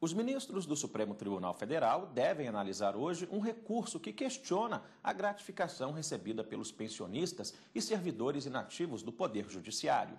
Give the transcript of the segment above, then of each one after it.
Os ministros do Supremo Tribunal Federal devem analisar hoje um recurso que questiona a gratificação recebida pelos pensionistas e servidores inativos do Poder Judiciário.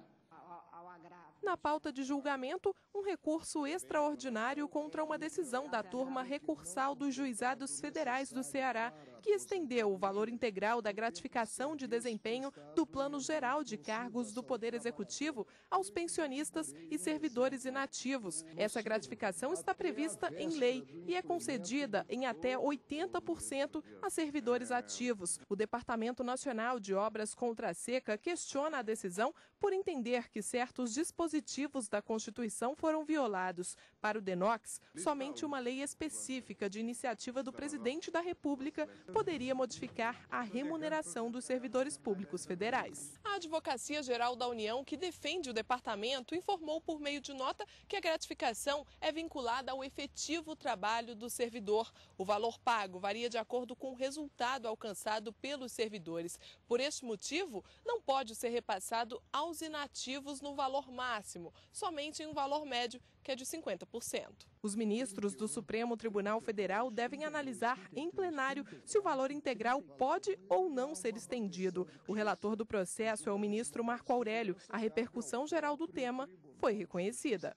Na pauta de julgamento, um recurso extraordinário contra uma decisão da turma recursal dos juizados federais do Ceará, que estendeu o valor integral da gratificação de desempenho do Plano Geral de Cargos do Poder Executivo aos pensionistas e servidores inativos. Essa gratificação está prevista em lei e é concedida em até 80% a servidores ativos. O Departamento Nacional de Obras contra a Seca questiona a decisão por entender que certos dispositivos da Constituição foram violados. Para o DENOX, somente uma lei específica de iniciativa do presidente da República poderia modificar a remuneração dos servidores públicos federais. A Advocacia Geral da União, que defende o departamento, informou por meio de nota que a gratificação é vinculada ao efetivo trabalho do servidor. O valor pago varia de acordo com o resultado alcançado pelos servidores. Por este motivo, não pode ser repassado aos inativos no valor máximo, somente em um valor médio, que é de 50%. Os ministros do Supremo Tribunal Federal devem analisar em plenário se o valor integral pode ou não ser estendido. O relator do processo é o ministro Marco Aurélio. A repercussão geral do tema foi reconhecida.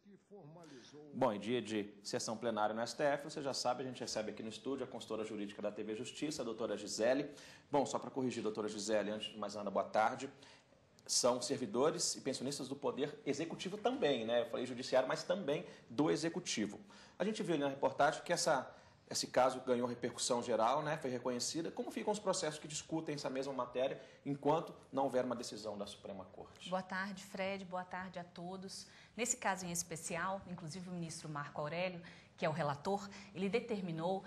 Bom, em dia de sessão plenária no STF, você já sabe, a gente recebe aqui no estúdio a consultora jurídica da TV Justiça, a doutora Gisele. Bom, só para corrigir, doutora Gisele, antes de mais nada, boa tarde. São servidores e pensionistas do Poder Executivo também, né? Eu falei judiciário, mas também do Executivo. A gente viu ali na reportagem que esse caso ganhou repercussão geral, né? Foi reconhecida. Como ficam os processos que discutem essa mesma matéria enquanto não houver uma decisão da Suprema Corte? Boa tarde, Fred. Boa tarde a todos. Nesse caso em especial, inclusive o ministro Marco Aurélio, que é o relator, ele determinou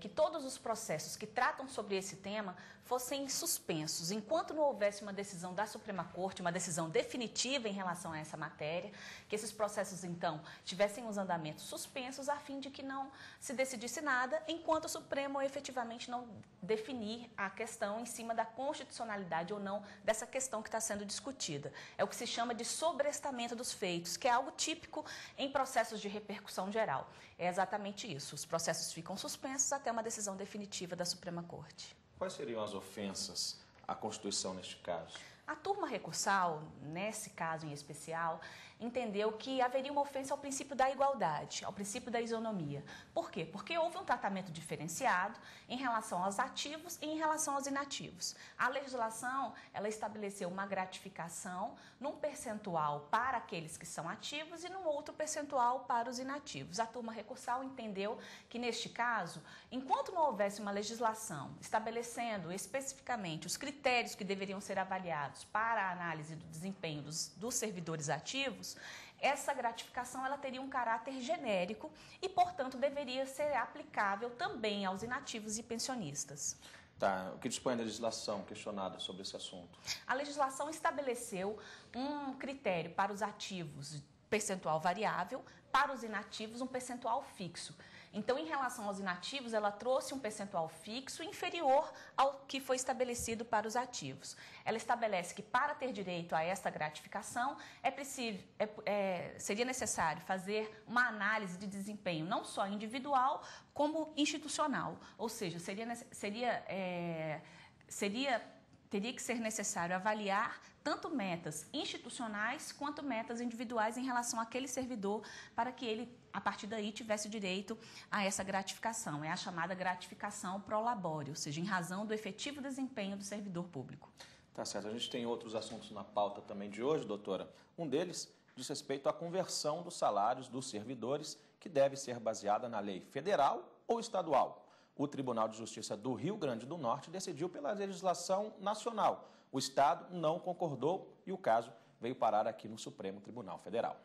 que todos os processos que tratam sobre esse tema fossem suspensos, enquanto não houvesse uma decisão da Suprema Corte, uma decisão definitiva em relação a essa matéria, que esses processos, então, tivessem os andamentos suspensos, a fim de que não se decidisse nada, enquanto o Supremo efetivamente não definir a questão em cima da constitucionalidade ou não dessa questão que está sendo discutida. É o que se chama de sobrestamento dos feitos, que é algo típico em processos de repercussão geral. É exatamente isso, os processos ficam suspensos até uma decisão definitiva da Suprema Corte. Quais seriam as ofensas à Constituição neste caso? A turma recursal, nesse caso em especial, entendeu que haveria uma ofensa ao princípio da igualdade, ao princípio da isonomia. Por quê? Porque houve um tratamento diferenciado em relação aos ativos e em relação aos inativos. A legislação, ela estabeleceu uma gratificação num percentual para aqueles que são ativos e num outro percentual para os inativos. A turma recursal entendeu que, neste caso, enquanto não houvesse uma legislação estabelecendo especificamente os critérios que deveriam ser avaliados para a análise do desempenho dos servidores ativos, essa gratificação ela teria um caráter genérico e, portanto, deveria ser aplicável também aos inativos e pensionistas. Tá, o que dispõe a legislação questionada sobre esse assunto? A legislação estabeleceu um critério para os ativos, percentual variável, para os inativos, um percentual fixo. Então, em relação aos inativos, ela trouxe um percentual fixo inferior ao que foi estabelecido para os ativos. Ela estabelece que, para ter direito a esta gratificação, seria necessário fazer uma análise de desempenho não só individual, como institucional. Ou seja, teria que ser necessário avaliar tanto metas institucionais quanto metas individuais em relação àquele servidor para que ele, a partir daí, tivesse direito a essa gratificação. É a chamada gratificação pro labore, ou seja, em razão do efetivo desempenho do servidor público. Tá certo. A gente tem outros assuntos na pauta também de hoje, doutora. Um deles diz respeito à conversão dos salários dos servidores, que deve ser baseada na lei federal ou estadual. O Tribunal de Justiça do Rio Grande do Norte decidiu pela legislação nacional. O Estado não concordou e o caso veio parar aqui no Supremo Tribunal Federal.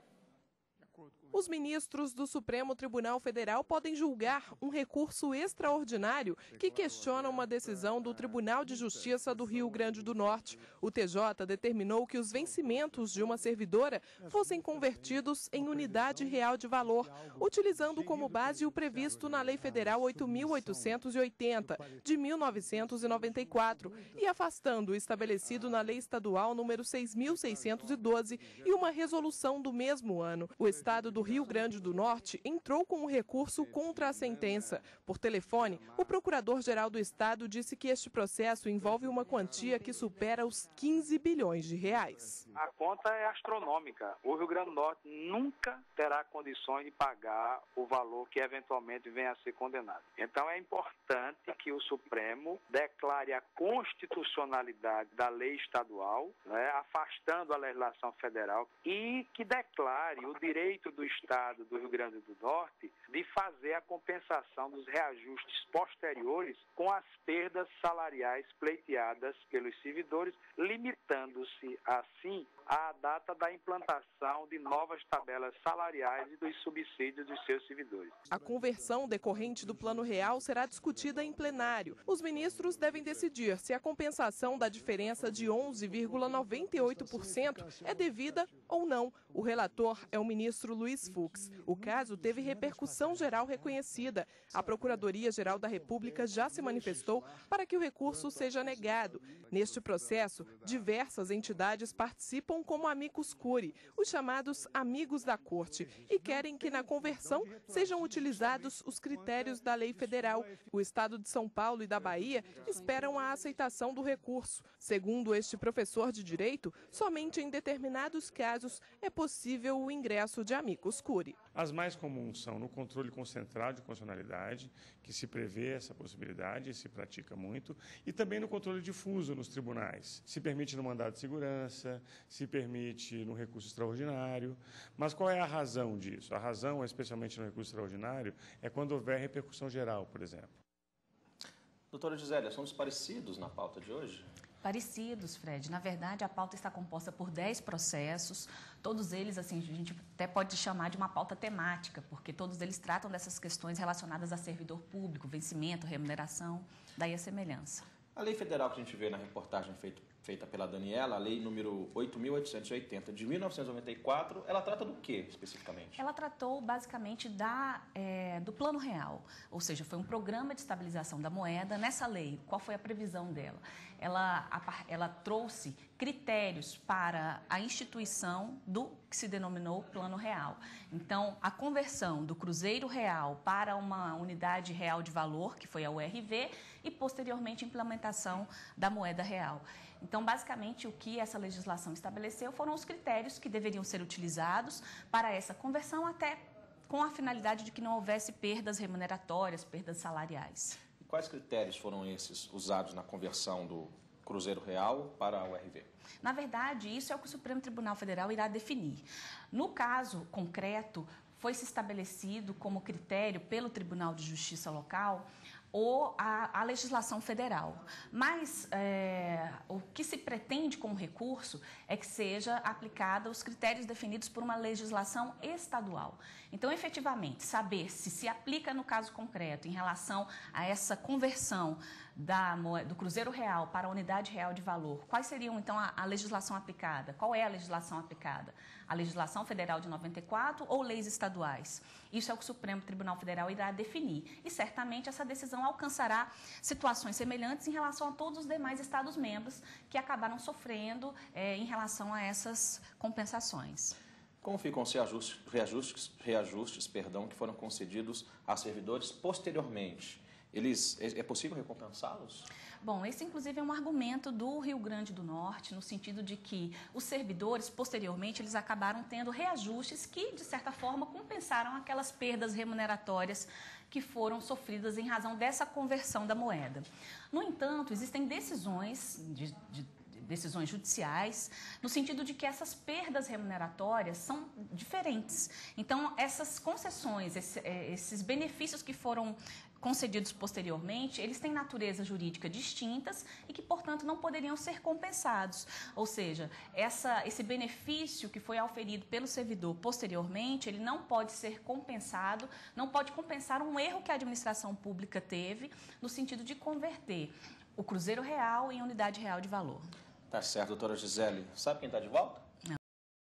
Os ministros do Supremo Tribunal Federal podem julgar um recurso extraordinário que questiona uma decisão do Tribunal de Justiça do Rio Grande do Norte. O TJ determinou que os vencimentos de uma servidora fossem convertidos em unidade real de valor, utilizando como base o previsto na Lei Federal 8.880, de 1994, e afastando o estabelecido na Lei Estadual número 6.612 e uma resolução do mesmo ano. O Estado do Rio Grande do Norte entrou com um recurso contra a sentença. Por telefone, o procurador-geral do estado disse que este processo envolve uma quantia que supera os 15 bilhões de reais. A conta é astronômica. O Rio Grande do Norte nunca terá condições de pagar o valor que eventualmente venha a ser condenado. Então é importante que o Supremo declare a constitucionalidade da lei estadual, né, afastando a legislação federal, e que declare o direito do Estado do Rio Grande do Norte de fazer a compensação dos reajustes posteriores com as perdas salariais pleiteadas pelos servidores, limitando-se assim à data da implantação de novas tabelas salariais e dos subsídios dos seus servidores. A conversão decorrente do Plano Real será discutida em plenário. Os ministros devem decidir se a compensação da diferença de 11,98% é devida ou não. O relator é o ministro Luiz Fux. O caso teve repercussão geral reconhecida. A Procuradoria-Geral da República já se manifestou para que o recurso seja negado. Neste processo, diversas entidades participam como amicus curiae, os chamados amigos da corte, e querem que na conversão sejam utilizados os critérios da lei federal. O estado de São Paulo e da Bahia esperam a aceitação do recurso. Segundo este professor de direito, somente em determinados casos é possível o ingresso de amicus curiae. As mais comuns são no controle concentrado de constitucionalidade, que se prevê essa possibilidade e se pratica muito, e também no controle difuso nos tribunais. Se permite no mandado de segurança, se permite no recurso extraordinário. Mas qual é a razão disso? A razão, especialmente no recurso extraordinário, é quando houver repercussão geral, por exemplo. Doutora Gisele, assuntos parecidos na pauta de hoje? Parecidos, Fred. Na verdade, a pauta está composta por 10 processos. Todos eles, assim, a gente até pode chamar de uma pauta temática, porque todos eles tratam dessas questões relacionadas a servidor público, vencimento, remuneração, daí a semelhança. A lei federal que a gente vê na reportagem feita pela Daniela, a lei número 8.880 de 1994, ela trata do que especificamente? Ela tratou basicamente do Plano Real, ou seja, foi um programa de estabilização da moeda. Nessa lei, qual foi a previsão dela? Ela trouxe critérios para a instituição do que se denominou Plano Real. Então, a conversão do Cruzeiro Real para uma unidade real de valor, que foi a URV, e posteriormente a implementação da moeda real. Então, basicamente, o que essa legislação estabeleceu foram os critérios que deveriam ser utilizados para essa conversão, até com a finalidade de que não houvesse perdas remuneratórias, perdas salariais. E quais critérios foram esses usados na conversão do Cruzeiro Real para a URV? Na verdade, isso é o que o Supremo Tribunal Federal irá definir. No caso concreto, foi-se estabelecido como critério pelo Tribunal de Justiça local ou a legislação federal. Mas o que se pretende com o recurso é que seja aplicada os critérios definidos por uma legislação estadual. Então, efetivamente, saber se aplica no caso concreto em relação a essa conversão do Cruzeiro Real para a unidade real de valor, quais seriam, então, a legislação aplicada? Qual é a legislação aplicada? A legislação federal de 94 ou leis estaduais? Isso é o que o Supremo Tribunal Federal irá definir. E, certamente, essa decisão alcançará situações semelhantes em relação a todos os demais Estados-membros que acabaram sofrendo em relação a essas compensações. Como ficam os reajustes que foram concedidos a servidores posteriormente? É possível recompensá-los? Bom, esse inclusive é um argumento do Rio Grande do Norte, no sentido de que os servidores, posteriormente, eles acabaram tendo reajustes que, de certa forma, compensaram aquelas perdas remuneratórias que foram sofridas em razão dessa conversão da moeda. No entanto, existem decisões decisões judiciais, no sentido de que essas perdas remuneratórias são diferentes. Então, essas concessões, esses benefícios que foram concedidos posteriormente, eles têm natureza jurídica distintas e que, portanto, não poderiam ser compensados. Ou seja, esse benefício que foi auferido pelo servidor posteriormente, ele não pode ser compensado, não pode compensar um erro que a administração pública teve no sentido de converter o Cruzeiro Real em unidade real de valor. Tá certo, doutora Gisele. Sabe quem está de volta?